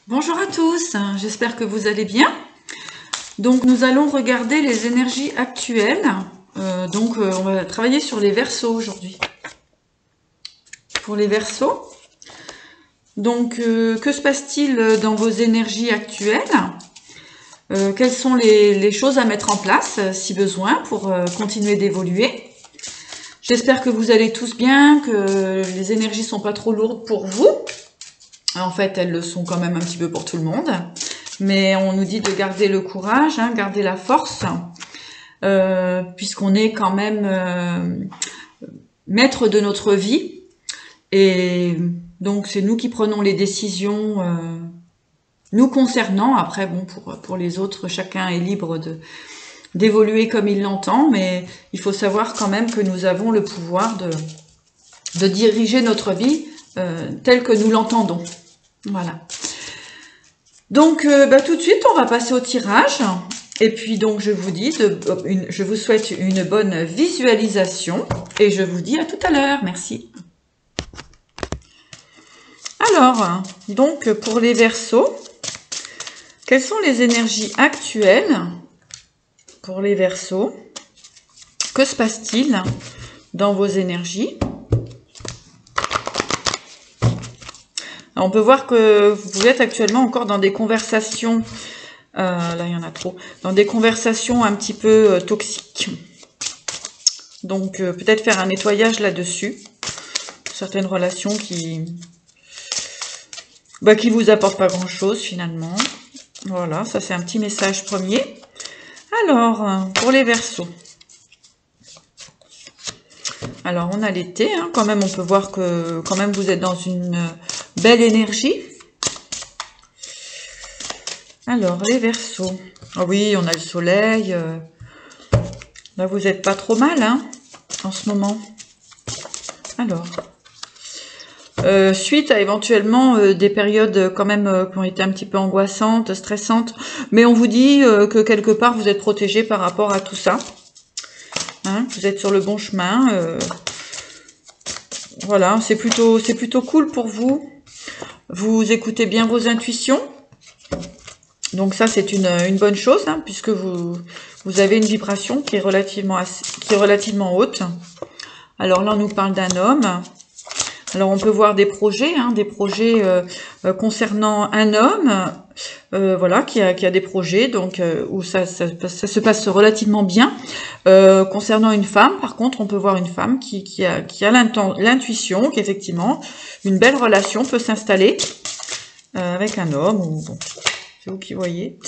Bonjour à tous, j'espère que vous allez bien. Donc nous allons regarder les énergies actuelles. On va travailler sur les Verseaux aujourd'hui. Pour les Verseaux, que se passe-t-il dans vos énergies actuelles? Quelles sont les choses à mettre en place si besoin pour continuer d'évoluer? J'espère que vous allez tous bien, que les énergies sont pas trop lourdes pour vous. En fait, elles le sont quand même un petit peu pour tout le monde. Mais on nous dit de garder le courage, garder la force, puisqu'on est quand même maître de notre vie. Et donc, c'est nous qui prenons les décisions nous concernant. Après, bon, pour les autres, chacun est libre d'évoluer comme il l'entend. Mais il faut savoir quand même que nous avons le pouvoir de diriger notre vie telle que nous l'entendons. Voilà. Donc, tout de suite, on va passer au tirage. Et puis, donc, je vous dis, je vous souhaite une bonne visualisation. Et je vous dis à tout à l'heure. Merci. Alors, donc, pour les Verseaux, quelles sont les énergies actuelles pour les Verseaux? Que se passe-t-il dans vos énergies? On peut voir que vous êtes actuellement encore dans des conversations, là il y en a trop, dans des conversations un petit peu toxiques. Donc peut-être faire un nettoyage là-dessus. Certaines relations qui vous apportent pas grand-chose finalement. Voilà, ça c'est un petit message premier. Alors, pour les Verseaux. Alors on a l'été, quand même on peut voir que quand même vous êtes dans une belle énergie. Alors, les Verseaux. Ah oui, on a le soleil. Là, vous n'êtes pas trop mal, en ce moment. Alors, suite à éventuellement des périodes quand même qui ont été un petit peu angoissantes, stressantes, mais on vous dit que quelque part, vous êtes protégé par rapport à tout ça. Vous êtes sur le bon chemin. Voilà, c'est plutôt cool pour vous. Vous écoutez bien vos intuitions. Donc ça, c'est une bonne chose, puisque vous avez une vibration qui est relativement haute. Alors là, on nous parle d'un homme. Alors, on peut voir des projets concernant un homme, voilà, qui a des projets, donc où ça se passe relativement bien. Concernant une femme, par contre, on peut voir une femme qui a l'intuition qu'effectivement, une belle relation peut s'installer avec un homme, ou bon, c'est vous qui voyez.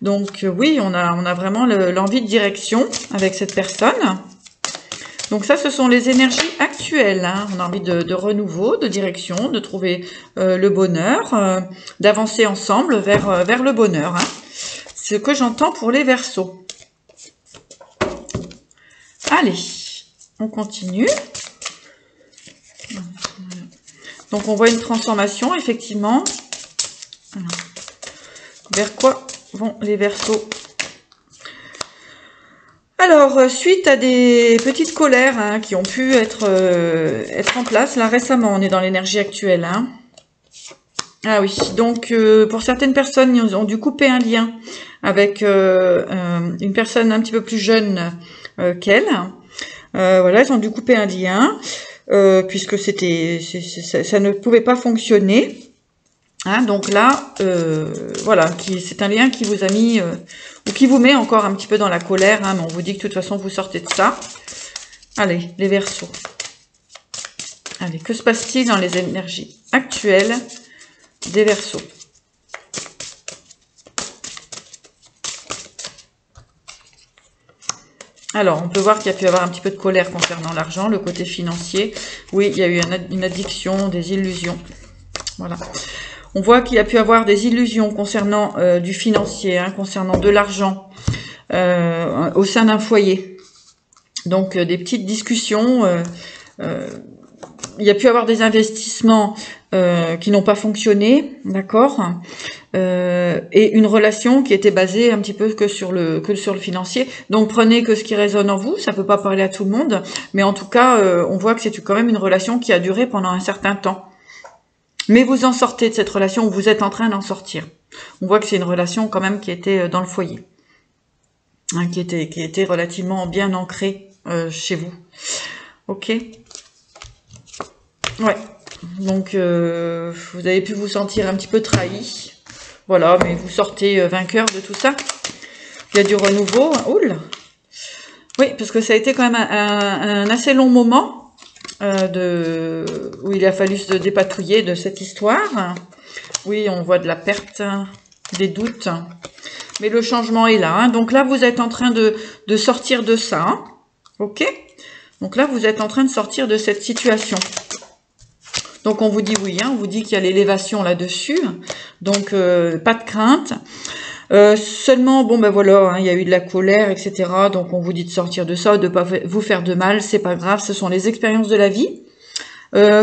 Donc oui, on a vraiment l'envie de direction avec cette personne. Donc ça, ce sont les énergies actuelles. On a envie de renouveau, de direction, de trouver le bonheur, d'avancer ensemble vers le bonheur. Ce que j'entends pour les Verseaux. Allez, on continue. Donc on voit une transformation, effectivement. Alors, vers quoi vont les Verseaux? Alors, suite à des petites colères qui ont pu être en place, là récemment, on est dans l'énergie actuelle. Ah oui, donc pour certaines personnes, ils ont dû couper un lien avec une personne un petit peu plus jeune qu'elle. Voilà, ils ont dû couper un lien, puisque ça ne pouvait pas fonctionner. Donc là, voilà, c'est un lien qui vous a mis, ou qui vous met encore un petit peu dans la colère, mais on vous dit que de toute façon, vous sortez de ça. Allez, les Verseaux. Allez, que se passe-t-il dans les énergies actuelles des Verseaux? Alors, on peut voir qu'il y a pu y avoir un petit peu de colère concernant l'argent, le côté financier. Oui, il y a eu une addiction, des illusions. Voilà. On voit qu'il y a pu avoir des illusions concernant du financier, concernant de l'argent au sein d'un foyer. Donc, des petites discussions. Il y a pu avoir des investissements qui n'ont pas fonctionné, d'accord, et une relation qui était basée un petit peu que sur le financier. Donc, prenez que ce qui résonne en vous. Ça peut pas parler à tout le monde, mais en tout cas, on voit que c'est quand même une relation qui a duré pendant un certain temps. Mais vous en sortez de cette relation, ou vous êtes en train d'en sortir. On voit que c'est une relation quand même qui était dans le foyer. Hein, qui était relativement bien ancrée chez vous. Ok. Ouais. Donc, vous avez pu vous sentir un petit peu trahi. Voilà, mais vous sortez vainqueur de tout ça. Il y a du renouveau. Oula. Oui, parce que ça a été quand même un assez long moment où il a fallu se dépatouiller de cette histoire. Oui, on voit de la perte, des doutes. Mais le changement est là. Hein. Donc là, vous êtes en train de sortir de ça. Hein. Ok. Donc là, vous êtes en train de sortir de cette situation. Donc on vous dit oui, hein, on vous dit qu'il y a l'élévation là-dessus. Donc pas de crainte. Seulement, bon ben voilà, hein, il y a eu de la colère, etc. Donc on vous dit de sortir de ça, de pas vous faire de mal, c'est pas grave. Ce sont les expériences de la vie.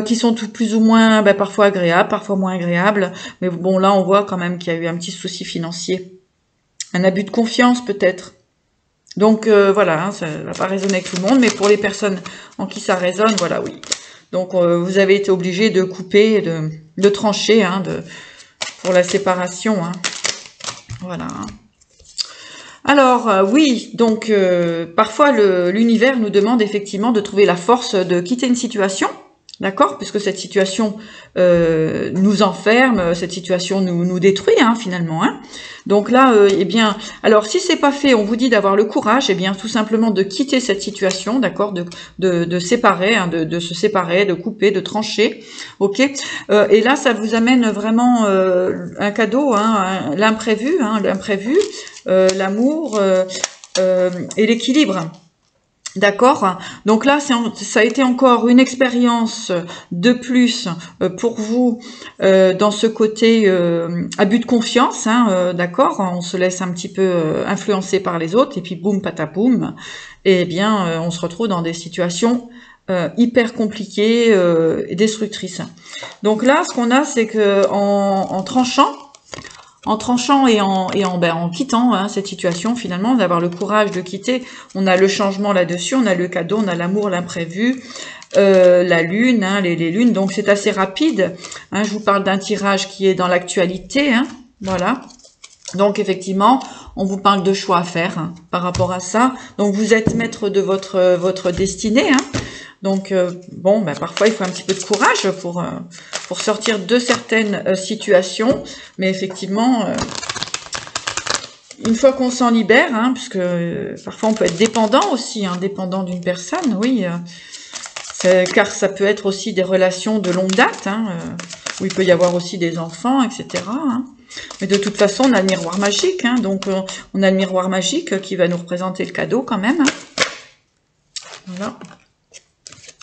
Qui sont tout plus ou moins parfois agréables, parfois moins agréables. Mais bon, là, on voit quand même qu'il y a eu un petit souci financier. Un abus de confiance peut-être. Donc voilà, hein, ça va pas résonner avec tout le monde, mais pour les personnes en qui ça résonne, voilà, oui. Donc vous avez été obligé de couper, de trancher, hein, pour la séparation. Hein. Voilà. Hein. Alors oui, donc parfois l'univers nous demande effectivement de trouver la force de quitter une situation. D'accord, puisque cette situation nous enferme, cette situation nous détruit hein, finalement. Hein. Donc là, eh bien, alors si c'est pas fait, on vous dit d'avoir le courage, eh bien tout simplement de quitter cette situation, d'accord, de séparer, hein, de se séparer, de couper, de trancher, ok. Et là, ça vous amène vraiment un cadeau, hein, l'imprévu, l'amour et l'équilibre. D'accord. Donc là, ça a été encore une expérience de plus pour vous dans ce côté abus de confiance. Hein, d'accord. On se laisse un petit peu influencer par les autres et puis boum patapoum. Et bien, on se retrouve dans des situations hyper compliquées et destructrices. Donc là, ce qu'on a, c'est que en tranchant et en quittant hein, cette situation, finalement, d'avoir le courage de quitter, on a le changement là-dessus, on a le cadeau, on a l'amour, l'imprévu, la lune, hein, les lunes, donc c'est assez rapide. Hein, je vous parle d'un tirage qui est dans l'actualité, hein, voilà. Donc effectivement, on vous parle de choix à faire hein, par rapport à ça. Donc vous êtes maître de votre destinée. Hein. Donc bon, parfois il faut un petit peu de courage pour sortir de certaines situations, mais effectivement, une fois qu'on s'en libère, hein, puisque parfois on peut être dépendant aussi, hein, dépendant d'une personne, oui, car ça peut être aussi des relations de longue date, hein, où il peut y avoir aussi des enfants, etc. Hein. Mais de toute façon, on a le miroir magique, hein, donc on a le miroir magique qui va nous représenter le cadeau quand même. Hein. Voilà.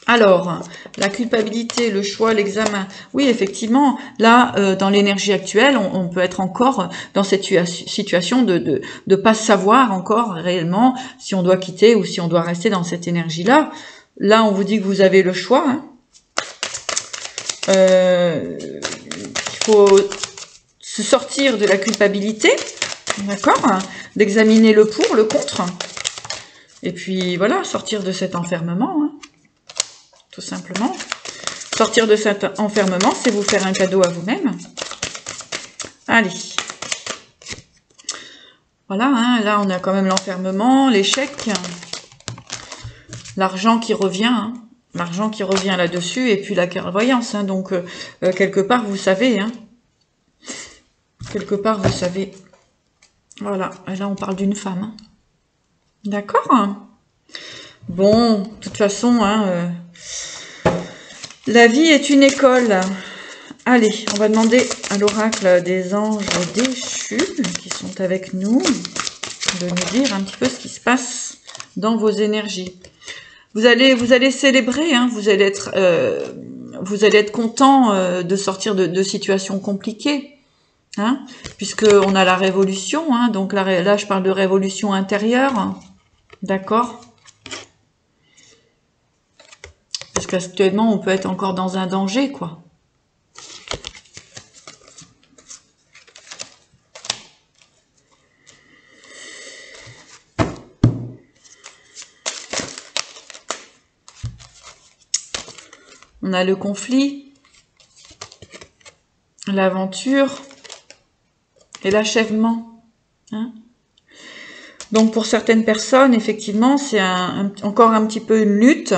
Alors, la culpabilité, le choix, l'examen. Oui, effectivement, là, dans l'énergie actuelle, on peut être encore dans cette situation de pas savoir encore réellement si on doit quitter ou si on doit rester dans cette énergie-là. Là, on vous dit que vous avez le choix. Hein. Il faut se sortir de la culpabilité, d'accord, d'examiner le pour, le contre, et puis voilà, sortir de cet enfermement. Hein. Tout simplement. Sortir de cet enfermement, c'est vous faire un cadeau à vous-même. Allez. Voilà, hein, là on a quand même l'enfermement, l'échec, l'argent qui revient, hein, l'argent qui revient là-dessus, et puis la clairvoyance. Hein, donc, quelque part, vous savez. Hein, quelque part, vous savez. Voilà, et là on parle d'une femme. Hein. D'accord. Bon, de toute façon, hein, la vie est une école. Allez, on va demander à l'oracle des anges déchus qui sont avec nous de nous dire un petit peu ce qui se passe dans vos énergies. Vous allez célébrer, hein, vous allez être content de sortir de situations compliquées, hein, puisque on a la révolution, hein, donc là je parle de révolution intérieure, d'accord. Parce qu'actuellement, on peut être encore dans un danger, quoi. On a le conflit. l'aventure et l'achèvement. Hein. Donc pour certaines personnes, effectivement, c'est encore un petit peu une lutte,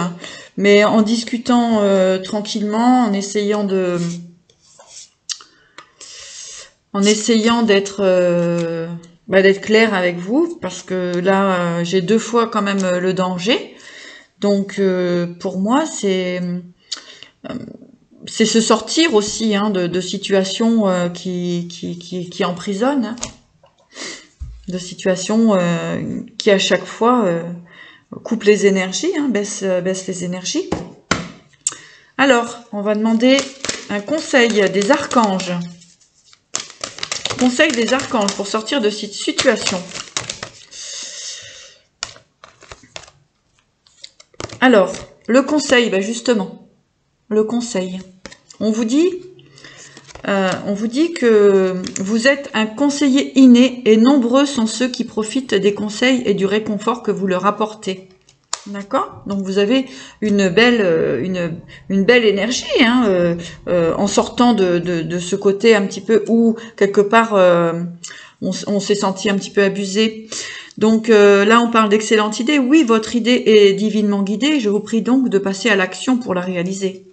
mais en discutant tranquillement, en essayant d'être d'être clair avec vous, parce que là, j'ai 2 fois quand même le danger. Donc pour moi, c'est se sortir aussi hein, de situations qui emprisonnent, hein, de situations qui à chaque fois coupent les énergies, hein, baissent les énergies. Alors, on va demander un conseil des archanges. Conseil des archanges pour sortir de cette situation. Alors, le conseil, justement, le conseil. On vous dit que vous êtes un conseiller inné et nombreux sont ceux qui profitent des conseils et du réconfort que vous leur apportez. D'accord? Donc vous avez une belle énergie hein, en sortant de ce côté un petit peu où quelque part on s'est senti un petit peu abusé. Donc là on parle d'excellente idée. Oui, votre idée est divinement guidée. Je vous prie donc de passer à l'action pour la réaliser.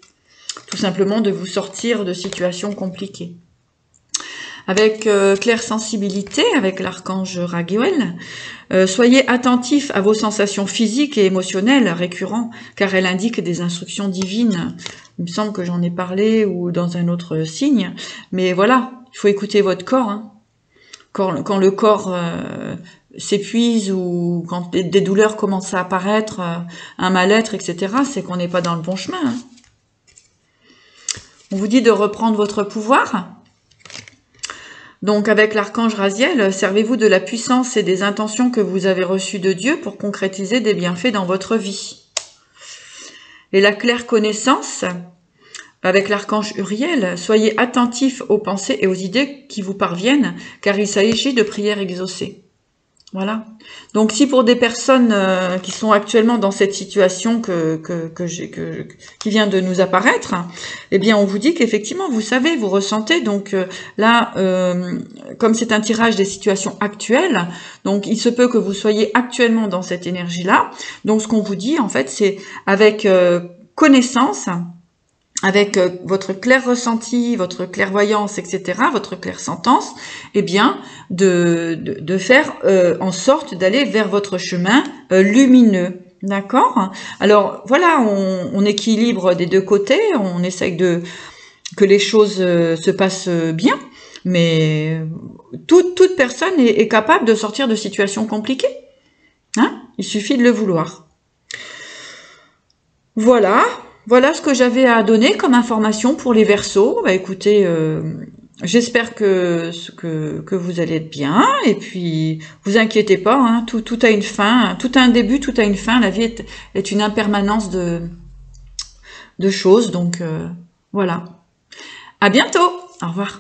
Tout simplement de vous sortir de situations compliquées. Avec claire sensibilité, avec l'archange Raguel, soyez attentifs à vos sensations physiques et émotionnelles récurrents, car elles indiquent des instructions divines. Il me semble que j'en ai parlé ou dans un autre signe, mais voilà, il faut écouter votre corps. Hein. Quand le corps s'épuise ou quand des douleurs commencent à apparaître, un mal-être, etc., c'est qu'on n'est pas dans le bon chemin. Hein. On vous dit de reprendre votre pouvoir. Donc avec l'archange Raziel, servez-vous de la puissance et des intentions que vous avez reçues de Dieu pour concrétiser des bienfaits dans votre vie. Et la claire connaissance, avec l'archange Uriel, soyez attentifs aux pensées et aux idées qui vous parviennent, car il s'agit de prières exaucées. Voilà. Donc si pour des personnes qui sont actuellement dans cette situation qui vient de nous apparaître, eh bien on vous dit qu'effectivement vous savez, vous ressentez. Donc là, comme c'est un tirage des situations actuelles, donc il se peut que vous soyez actuellement dans cette énergie-là. Donc ce qu'on vous dit en fait, c'est avec connaissance, avec votre clair ressenti, votre clairvoyance, etc., votre clairsentence, eh bien, de faire en sorte d'aller vers votre chemin lumineux. D'accord? Alors, voilà, on équilibre des 2 côtés, on essaye que les choses se passent bien, mais toute personne est capable de sortir de situations compliquées. Hein? Il suffit de le vouloir. Voilà. Voilà ce que j'avais à donner comme information pour les Verseaux. Écoutez, j'espère que vous allez être bien. Et puis, vous inquiétez pas, hein, tout a une fin. Tout a un début, tout a une fin. La vie est une impermanence de choses. Donc, voilà. À bientôt. Au revoir.